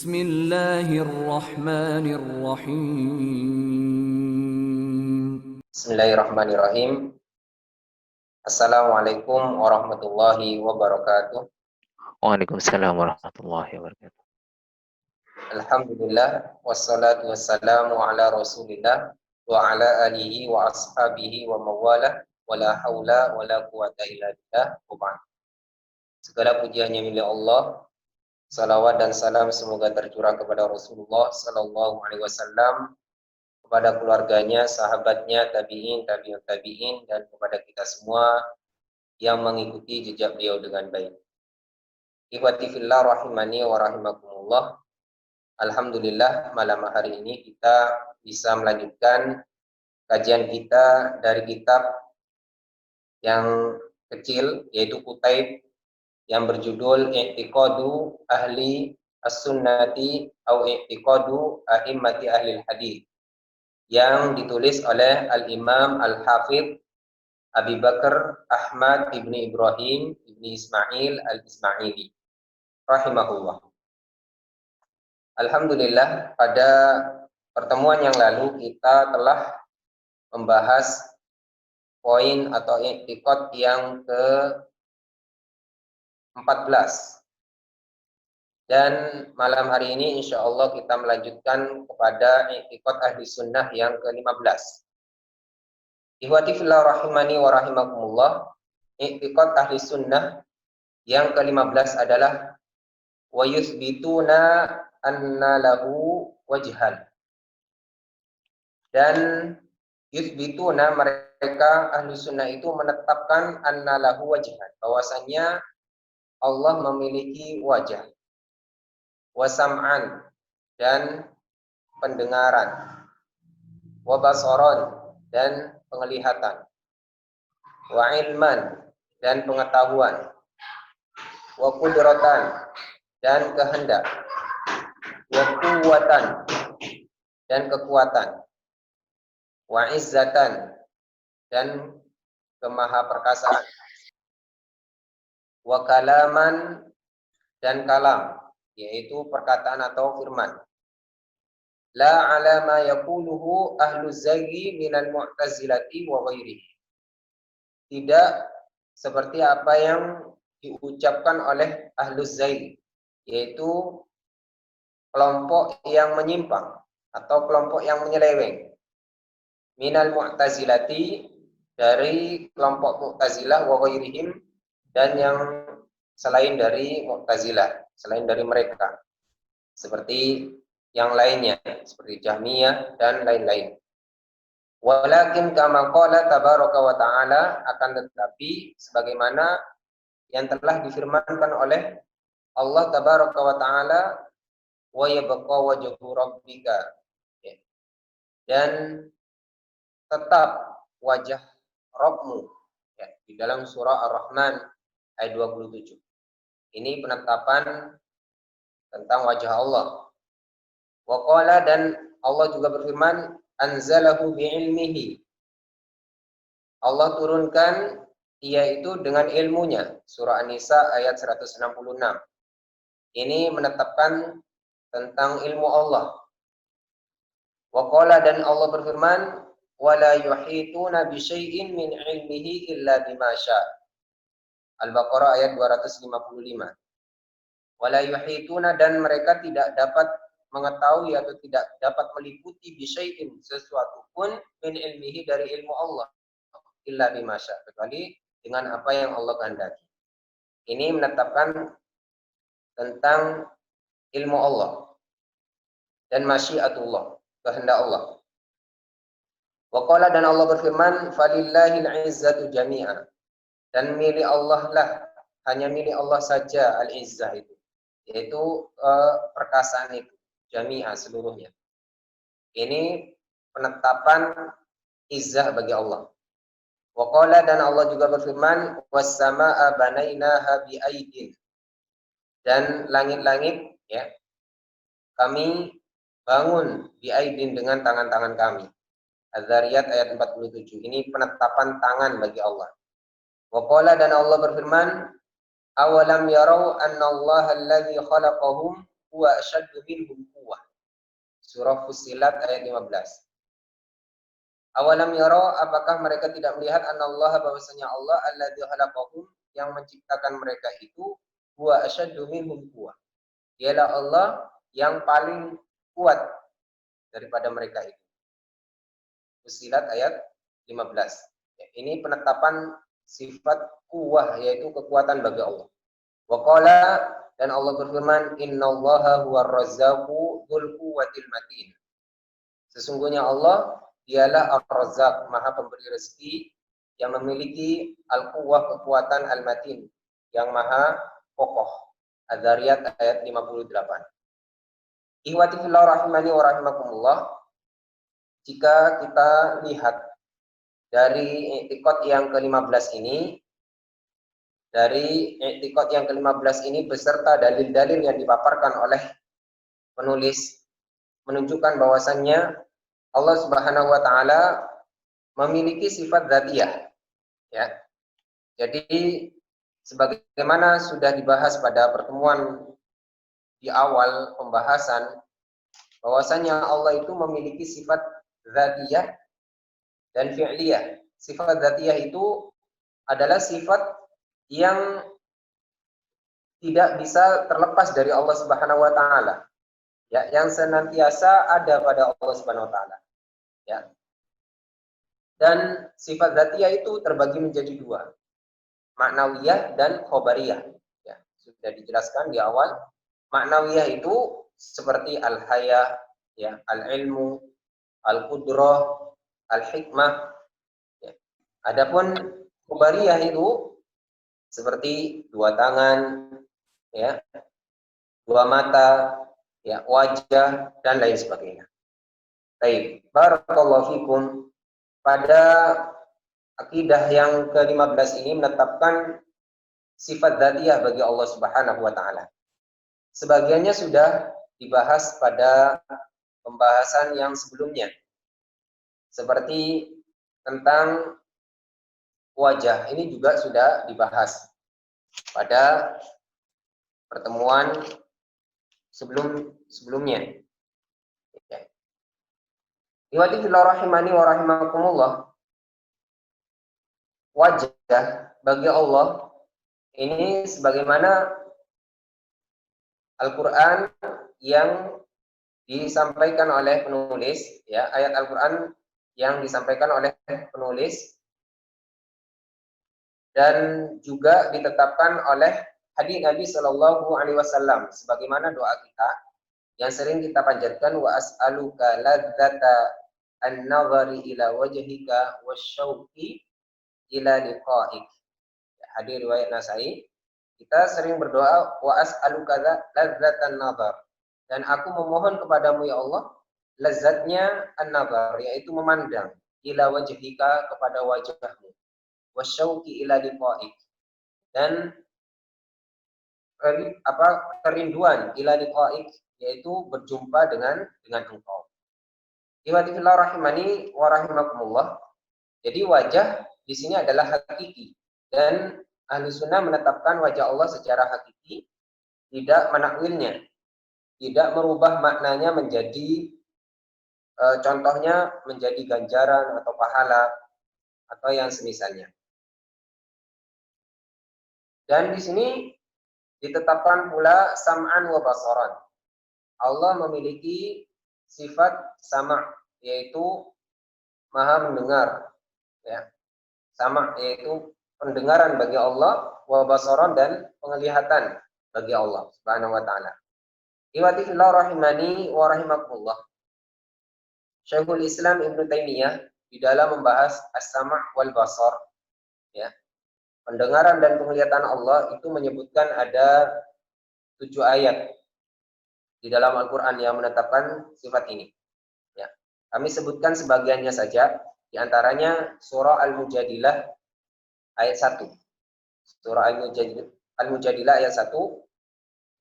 Bismillahirrahmanirrahim. Bismillahirrahmanirrahim. Assalamualaikum warahmatullahi wabarakatuh. Waalaikumsalam warahmatullahi wabarakatuh. Alhamdulillah wassalatu wassalamu ala Rasulillah wa ala alihi wa ashabihi wa mawalah wala haula wala quwata illa billah. Segala pujiannya milik Allah. Salawat dan salam semoga tercurah kepada Rasulullah sallallahu alaihi wasallam, kepada keluarganya, sahabatnya, tabi'in, tabi'ut tabi'in, dan kepada kita semua yang mengikuti jejak beliau dengan baik. Ikhwati fillah rahimani wa rahimakumullah. Alhamdulillah malam hari ini kita bisa melanjutkan kajian kita dari kitab yang kecil yaitu Kutaib yang berjudul I'tiqadu Ahli As-Sunnati atau I'tiqadu A'immati Ahli Hadis yang ditulis oleh Al-Imam Al-Hafidh Abi Bakar Ahmad ibni Ibrahim ibni Ismail Al-Ismaili rahimahullah. Alhamdulillah pada pertemuan yang lalu kita telah membahas poin atau i'tiqad yang ke-14. Dan malam hari ini insya Allah kita melanjutkan kepada i'tiqad ahli sunnah yang ke-15. Ihwati fillah rahimani wa rahimakumullah. I'tiqad ahli sunnah yang ke-15 adalah wa yuthbituna anna lahu wajhan. Dan yuthbituna, mereka ahli sunnah itu menetapkan anna lahu wajhan, bahwasanya Allah memiliki wajah, wa sam'an, dan pendengaran, wa basaran, dan penglihatan, wa ilman, dan pengetahuan, wa qudratan, dan kehendak, wa quwwatan, dan kekuatan, wa izzatan, dan kemahaperkasaan, wa kalaman, dan kalam, yaitu perkataan atau firman. La ala ma yaquluhu ahlu zaghi minal mu'tazilati wa ghairihi. Tidak seperti apa yang diucapkan oleh ahlu zaghi, yaitu kelompok yang menyimpang atau kelompok yang menyeleweng. Minal mu'tazilati, dari kelompok Mu'tazilah, wa ghairihim, dan yang selain dari Mu'tazilah, selain dari mereka, seperti yang lainnya, seperti Jahmiyah dan lain-lain. Walakin kama qala tabaraka wa ta'ala, akan tetapi sebagaimana yang telah difirmankan oleh Allah tabaraka wa ta'ala, wa yabqa wajhu rabbika, dan tetap wajah Rabbmu, ya, di dalam surah Ar-Rahman ayat 27. Ini penetapan tentang wajah Allah. Wa qala, dan Allah juga berfirman, anzalahu bi'ilmihi. Allah turunkan yaitu dengan ilmunya. Surah An-Nisa ayat 166. Ini menetapkan tentang ilmu Allah. Wa qala, dan Allah berfirman, wala yuhituna bi syai'in min ilmihi illa bima syaa. Al-Baqarah ayat 255. Wala yuhituna, dan mereka tidak dapat mengetahui atau tidak dapat meliputi bi syai'in, sesuatu pun, min ilmihi, dari ilmu Allah, illa bima syaa, kecuali dengan apa yang Allah kehendaki. Ini menetapkan tentang ilmu Allah dan masyiatullah, kehendak Allah. Wa qala, dan Allah berfirman, falillahil izzatu jami'a, dan milik Allah lah, hanya milik Allah saja al-izzah itu, yaitu perkasaan itu, jami'a, seluruhnya. Ini penetapan izzah bagi Allah. Wa qala, dan Allah juga berfirman, was samaa banainaha bi aidin, dan langit-langit, ya, kami bangun bi aidin, dengan tangan-tangan kami. Az-Zariyat ayat 47. Ini penetapan tangan bagi Allah. Wa qala, dan Allah berfirman, awalam yarau anna Allah alladhi khalaqahum huwa asyaddu minhum quwwah. Surah Fussilat ayat 15. Awalam yara, apakah mereka tidak melihat anallaha, bahwasanya Allah alladzi khalaqahum, yang menciptakan mereka itu, huwa asyaddu minhum quwwah. Dialah Allah yang paling kuat daripada mereka itu. Fussilat ayat 15. Ya, ini penetapan sifat kuwah, yaitu kekuatan bagi Allah. Wa qala, dan Allah berfirman, innallaha huwar razzaqu dzul quwwatil matin. Sesungguhnya Allah dialah Ar-Razzaq, Maha Pemberi rezeki, yang memiliki al-quwwah, kekuatan, al-matin, yang maha kokoh. Az-Zariyat ayat 58. Ihwati fillah rahimani wa rahimakumullah, jika kita lihat dari i'tiqad yang ke-15 ini, beserta dalil-dalil yang dipaparkan oleh penulis, menunjukkan bahwasannya Allah Subhanahu wa taala memiliki sifat dzatiyah, ya. Jadi sebagaimana sudah dibahas pada pertemuan di awal pembahasan, bahwasanya Allah itu memiliki sifat dzatiyah dan fi'liyah. Sifat dzatiyah itu adalah sifat yang tidak bisa terlepas dari Allah Subhanahu wa taala, ya, yang senantiasa ada pada Allah Subhanahu wa taala. Ya. Dan sifat dzatiyah itu terbagi menjadi dua, maknawiyah dan khobariyah. Ya, sudah dijelaskan di awal. Maknawiyah itu seperti al-haya, ya, al-ilmu, al-qudrah, al-hikmah. Ya. Adapun khobariyah itu seperti dua tangan, ya, dua mata, ya, wajah, dan lain sebagainya. Baik, barakallahu fikum. Pada akidah yang ke-15 ini menetapkan sifat dzatiyah bagi Allah Subhanahu wa taala. Sebagiannya sudah dibahas pada pembahasan yang sebelumnya. Seperti tentang wajah, ini juga sudah dibahas pada pertemuan sebelumnya. Ihwati fillah rahimani wa rahimakumullah, wajah bagi Allah ini sebagaimana Al-Quran yang disampaikan oleh penulis, ya, ayat Al-Quran yang disampaikan oleh penulis, dan juga ditetapkan oleh hadis Nabi Shallallahu Alaihi Wasallam, sebagaimana doa kita yang sering kita panjatkan, wa as'aluka ladzata an-nazari ila wajhika wasyauqi ila liqa'ik. Hadis riwayat Nasai. Kita sering berdoa, wa as'aluka ladzatan nazar, dan aku memohon kepadamu ya Allah lezatnya an-nazar, yaitu memandang, ila wajhika, kepada wajahmu, wasyauqi ila liqa'ik, dan kerinduan, ila liqa'ik, yaitu berjumpa dengan engkau. Ihwati fillah rahimani wa rahimakumullah. Jadi wajah di sini adalah hakiki, dan Ahlu Sunnah menetapkan wajah Allah secara hakiki, tidak menakwilnya, tidak merubah maknanya menjadi contohnya menjadi ganjaran atau pahala atau yang semisalnya. Dan di sini ditetapkan pula sam'an wa basaran. Allah memiliki sifat sama', yaitu maha mendengar, ya. Sama', yaitu pendengaran bagi Allah, wa basaran, dan penglihatan bagi Allah Subhanahu wa taala. Ihwati fillah rahimani wa rahimakumullah. Syekhul Islam Ibnu Taimiyah di dalam membahas as-sama' wal basar, ya, pendengaran dan penglihatan Allah, itu menyebutkan ada 7 ayat di dalam Al-Quran yang menetapkan sifat ini. Ya. Kami sebutkan sebagiannya saja, di antaranya surah Al-Mujadilah ayat 1. Surah Al-Mujadilah ayat 1.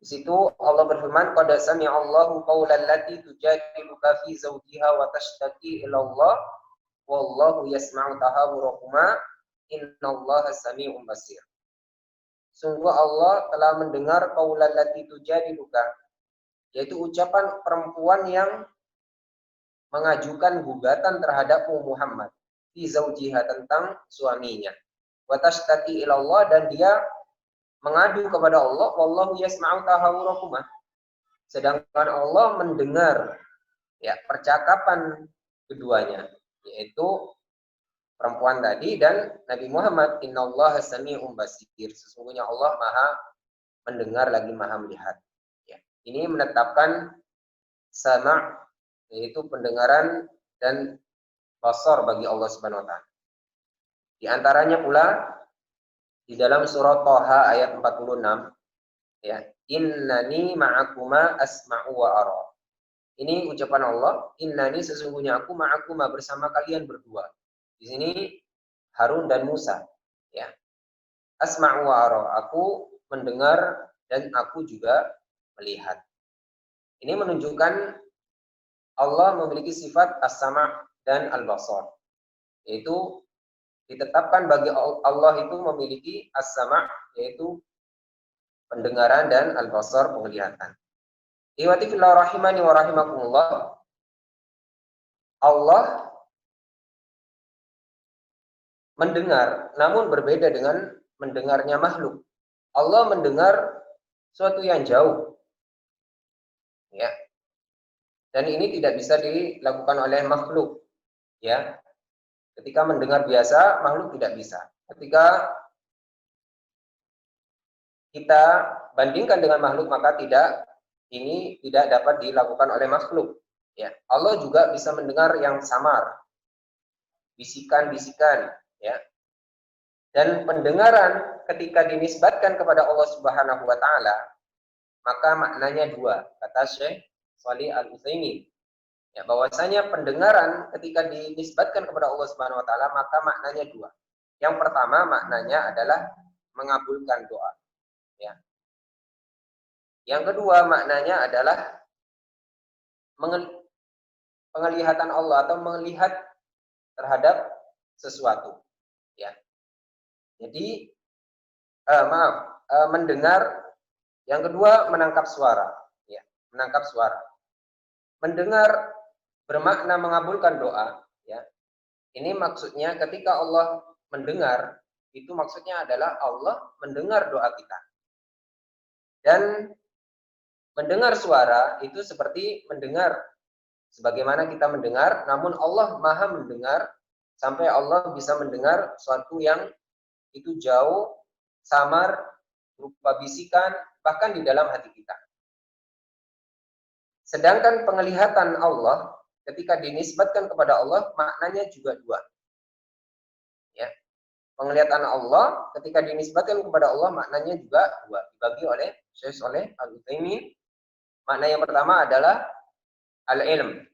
Di situ Allah berfirman, qad sami'a Allahu qaulal lati tujadiluka fi zawjiha wa tashtaki ila Allah wallahu yasma'u tahawurakuma innallaha sami'un basir. Sungguh Allah telah mendengar qaulal lati tujadiluka, yaitu ucapan perempuan yang mengajukan gugatan terhadapmu Muhammad fi zaujiha, tentang suaminya. Wa tashtaki ila Allah, dan dia mengadu kepada Allah, wallahu yasma'u tahawurakuma, sedangkan Allah mendengar ya percakapan keduanya, yaitu perempuan tadi dan Nabi Muhammad. Innallaha sami'un basir, sesungguhnya Allah Maha mendengar lagi Maha melihat. Ya. Ini menetapkan sama', yaitu pendengaran dan basar bagi Allah Subhanahu wa taala. Di antaranya pula di dalam surah Thaha ayat 46, ya, innani ma'akuma asma'u wa ara. Ini ucapan Allah, innani, sesungguhnya aku ma'akuma, bersama kalian berdua. Di sini Harun dan Musa, ya. Asma'u wa ara, aku mendengar dan aku juga melihat. Ini menunjukkan Allah memiliki sifat as-sama' dan al-basar. Yaitu ditetapkan bagi Allah itu memiliki as-sama', yaitu pendengaran, dan al-basar, penglihatan. Iwati fillah rahimani wa rahimakumullah. Allah mendengar, namun berbeda dengan mendengarnya makhluk. Allah mendengar suatu yang jauh, ya. Dan ini tidak bisa dilakukan oleh makhluk, ya. Ketika mendengar biasa, makhluk tidak bisa. Ketika kita bandingkan dengan makhluk, maka ini tidak dapat dilakukan oleh makhluk. Ya, Allah juga bisa mendengar yang samar, bisikan-bisikan, ya. Dan pendengaran ketika dinisbatkan kepada Allah Subhanahu wa taala, maka maknanya dua, kata Syekh Shalih Al-Utsaimin. Ya, bahwasanya pendengaran ketika dinisbatkan kepada Allah Subhanahu wa taala, maka maknanya dua. Yang pertama maknanya adalah mengabulkan doa, ya. Yang kedua maknanya adalah penglihatan Allah, atau melihat terhadap sesuatu, ya. Jadi mendengar. Yang kedua menangkap suara, ya, menangkap suara. Mendengar bermakna mengabulkan doa, ya. Ini maksudnya ketika Allah mendengar, itu maksudnya adalah Allah mendengar doa kita. Dan mendengar suara itu seperti mendengar sebagaimana kita mendengar, namun Allah Maha mendengar, sampai Allah bisa mendengar sesuatu yang itu jauh, samar, berupa bisikan, bahkan di dalam hati kita. Sedangkan penglihatan Allah ketika dinisbatkan kepada Allah, maknanya juga dua. Ya. Penglihatan Allah ketika dinisbatkan kepada Allah, maknanya juga dua. Dibagi oleh Syekh Shalih Al-Utsaimin. Makna yang pertama adalah al-ilm.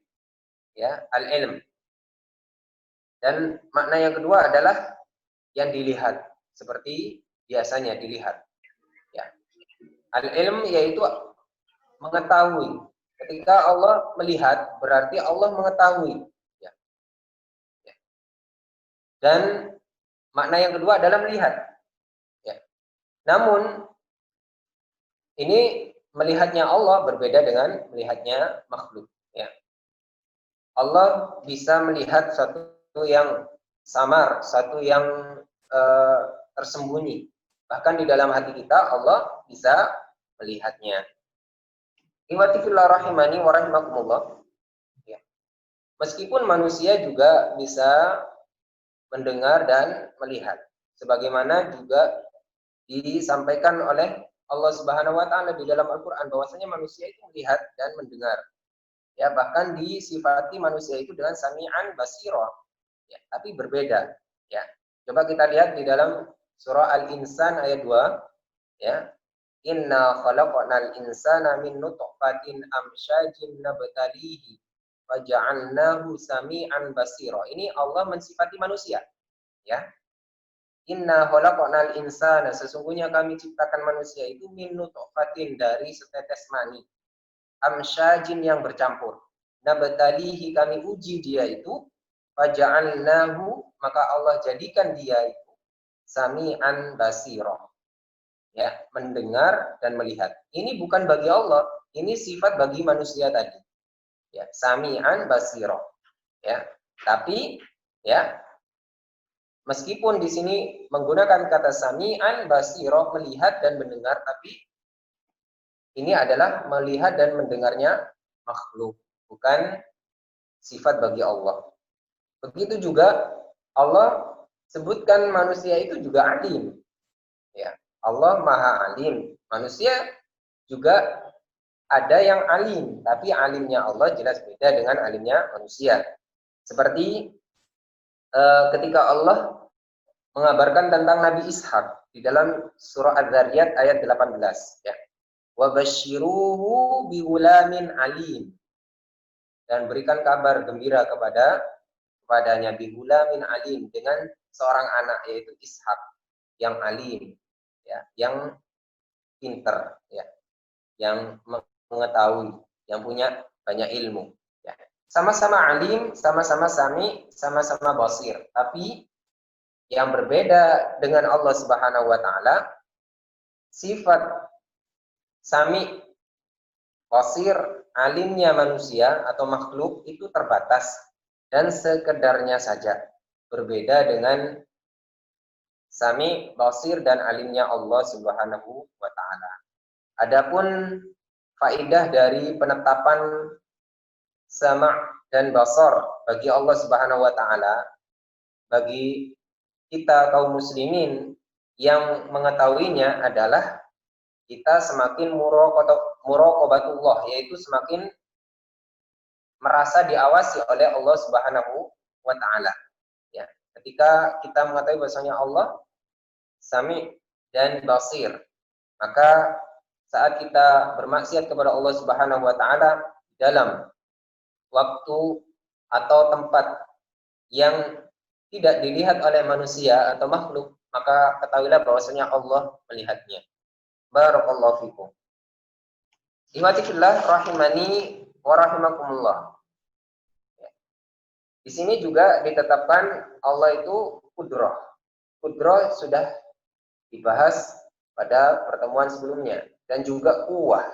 Ya, al-ilm. Dan makna yang kedua adalah yang dilihat, seperti biasanya dilihat. Ya. Al-ilm yaitu mengetahui. Ketika Allah melihat, berarti Allah mengetahui. Ya. Ya. Dan makna yang kedua adalah melihat. Ya. Namun ini melihatnya Allah berbeda dengan melihatnya makhluk. Ya. Allah bisa melihat satu yang samar, satu yang tersembunyi. Bahkan di dalam hati kita Allah bisa melihatnya. Iwati fillah rahimani wa rahimakumullah. Ya. Meskipun manusia juga bisa mendengar dan melihat, sebagaimana juga disampaikan oleh Allah Subhanahu wa taala di dalam Al-Qur'an, bahwasanya manusia itu melihat dan mendengar. Ya, bahkan disifati manusia itu dengan sami'an basira. Ya, tapi berbeda. Ya. Coba kita lihat di dalam surah Al-Insan ayat 2, ya. Inna khalaqnal insana min nutfatin amsyajin nabtalihi faja'alnahu sami'an basira. Ini Allah mensifati manusia, ya. Inna khalaqnal insana, sesungguhnya kami ciptakan manusia itu min nutfatin, dari setetes mani, amsyajin, yang bercampur, nabtalihi, kami uji dia itu, faja'alnahu, maka Allah jadikan dia itu sami'an basira. Ya, mendengar dan melihat. Ini bukan bagi Allah, ini sifat bagi manusia tadi. Ya, sami'an basiro. Ya. Tapi ya, meskipun di sini menggunakan kata sami'an basiro, melihat dan mendengar, tapi ini adalah melihat dan mendengarnya makhluk, bukan sifat bagi Allah. Begitu juga Allah sebutkan manusia itu juga alim. Ya, Allah Maha Alim. Manusia juga ada yang alim, tapi alimnya Allah jelas beda dengan alimnya manusia. Seperti ketika Allah mengabarkan tentang Nabi Ishak di dalam surah Az-Zariyat ayat 18, ya. Wa basyiruhu bighulamin alim. Dan berikan kabar gembira kepadanya bighulamin alim, dengan seorang anak yaitu Ishak yang alim, ya, yang pinter, ya, yang mengetahui, yang punya banyak ilmu, ya. Sama-sama alim, sama-sama sami, sama-sama basir. Tapi yang berbeda dengan Allah Subhanahu wa taala, sifat sami, basir, alimnya manusia atau makhluk itu terbatas dan sekedarnya saja. Berbeda dengan sami, basir dan alimnya Allah Subhanahu wa taala. Adapun faidah dari penetapan sama dan basar bagi Allah Subhanahu wa taala, bagi kita kaum muslimin yang mengetahuinya adalah kita semakin muraqabatullah, yaitu semakin merasa diawasi oleh Allah Subhanahu wa taala. Ya, ketika kita mengetahui bahwasanya Allah Sami dan Basir, maka saat kita bermaksiat kepada Allah Subhanahu wa taala dalam waktu atau tempat yang tidak dilihat oleh manusia atau makhluk, maka ketahuilah bahwasanya Allah melihatnya. Barakallahu fikum. Ihwati fillah rahimani wa rahimakumullah. Di sini juga ditetapkan Allah itu kudrah. Kudrah sudah dibahas pada pertemuan sebelumnya, dan juga kuwah,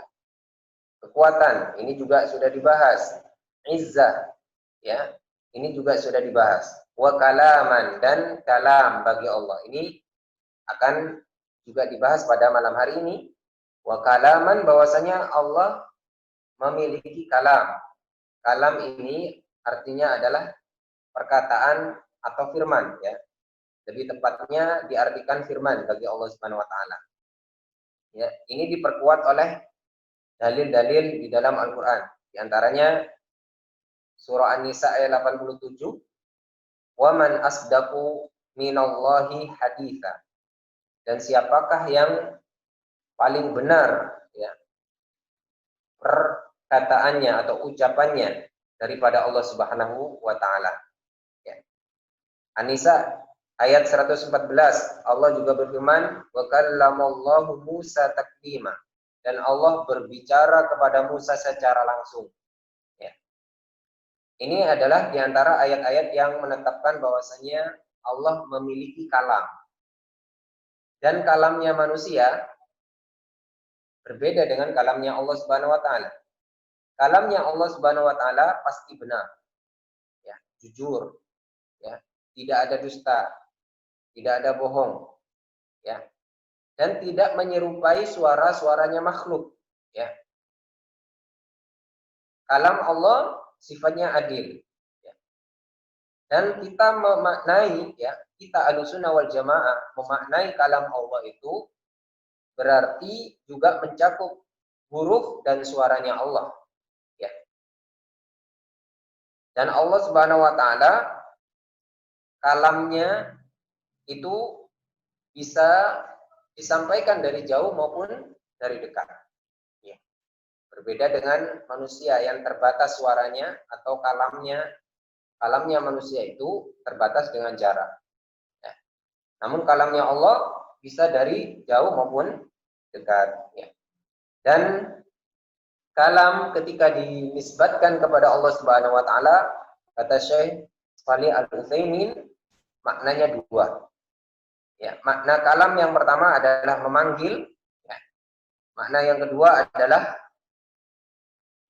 kekuatan, ini juga sudah dibahas. Izzah, ya, ini juga sudah dibahas. Wa kalaman, dan kalam bagi Allah ini akan juga dibahas pada malam hari ini. Wa kalaman, bahwasanya Allah memiliki kalam. Kalam ini artinya adalah perkataan atau firman, ya. Lebih tepatnya diartikan firman bagi Allah Subhanahu wa taala. Ya, ini diperkuat oleh dalil-dalil di dalam Al-Qur'an. Di antaranya surah An-Nisa ayat 87, "Wa man asdaqu minallahi haditsa." Dan siapakah yang paling benar, ya, perkataannya atau ucapannya daripada Allah Subhanahu wa taala. Ya. An-Nisa ayat 114, Allah juga berfirman, "Wa kallamallahu Musa taklima." Dan Allah berbicara kepada Musa secara langsung. Ya. Ini adalah di antara ayat-ayat yang menetapkan bahwasanya Allah memiliki kalam. Dan kalamnya manusia berbeda dengan kalamnya Allah Subhanahu wa taala. Kalamnya Allah Subhanahu wa taala pasti benar. Ya, jujur, ya, tidak ada dusta, tidak ada bohong, ya. Dan tidak menyerupai suara-suaranya makhluk, ya. Kalam Allah sifatnya adil, ya. Dan kita memaknai, ya, kita Ahlussunnah wal Jamaah memaknai kalam Allah itu berarti juga mencakup huruf dan suaranya Allah, ya. Dan Allah Subhanahu wa taala kalamnya itu bisa disampaikan dari jauh maupun dari dekat. Ya. Berbeda dengan manusia yang terbatas suaranya atau kalamnya manusia itu terbatas dengan jarak. Ya. Namun kalamnya Allah bisa dari jauh maupun dekat. Ya. Dan kalam ketika dinisbatkan kepada Allah Subhanahu wa taala, kata Syekh Shalih Al-Utsaimin, maknanya dua. Ya, makna kalam yang pertama adalah memanggil, ya. Makna yang kedua adalah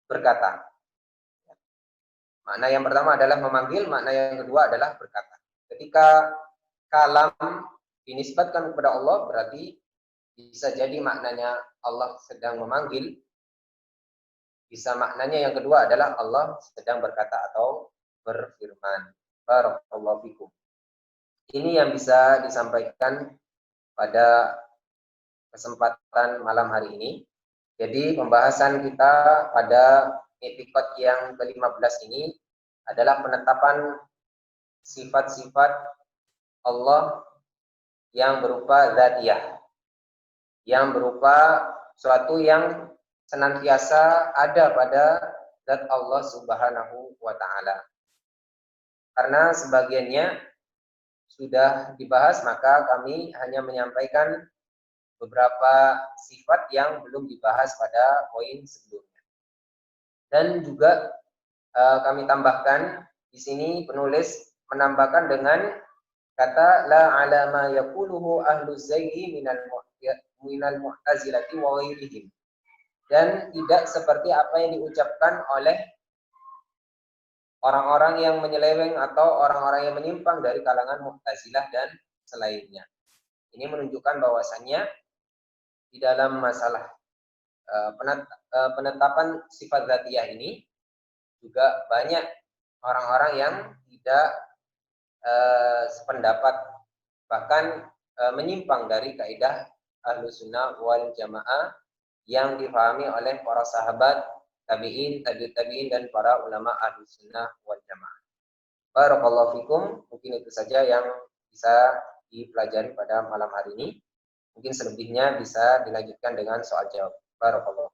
berkata. Makna yang pertama adalah memanggil, makna yang kedua adalah berkata. Ketika kalam dinisbatkan kepada Allah, berarti bisa jadi maknanya Allah sedang memanggil, bisa maknanya yang kedua adalah Allah sedang berkata atau berfirman. Barakallahu fikum. Ini yang bisa disampaikan pada kesempatan malam hari ini. Jadi pembahasan kita pada etikot yang ke-15 ini adalah penetapan sifat-sifat Allah yang berupa dzatiyah, yang berupa suatu yang senantiasa ada pada zat Allah Subhanahu wa taala. Karena sebagiannya sudah dibahas, maka kami hanya menyampaikan beberapa sifat yang belum dibahas pada poin sebelumnya. Dan juga kami tambahkan di sini penulis menambahkan dengan kata la ala ma yaquluhu ahlu zayyi minal mu'tazilati wa ghairihim, dan tidak seperti apa yang diucapkan oleh orang-orang yang menyeleweng atau orang-orang yang menyimpang dari kalangan Mu'tazilah dan selainnya. Ini menunjukkan bahwasannya di dalam masalah penetapan sifat dzatiyah ini juga banyak orang-orang yang tidak sependapat, bahkan menyimpang dari kaidah Ahlussunnah wal Jamaah yang difahami oleh para sahabat, tabi'in, tabi'in dan para ulama Ahlussunnah wal Jamaah. Barakallahu fikum. Mungkin itu saja yang bisa dipelajari pada malam hari ini. Mungkin selebihnya bisa dilanjutkan dengan soal jawab. Barakallahu.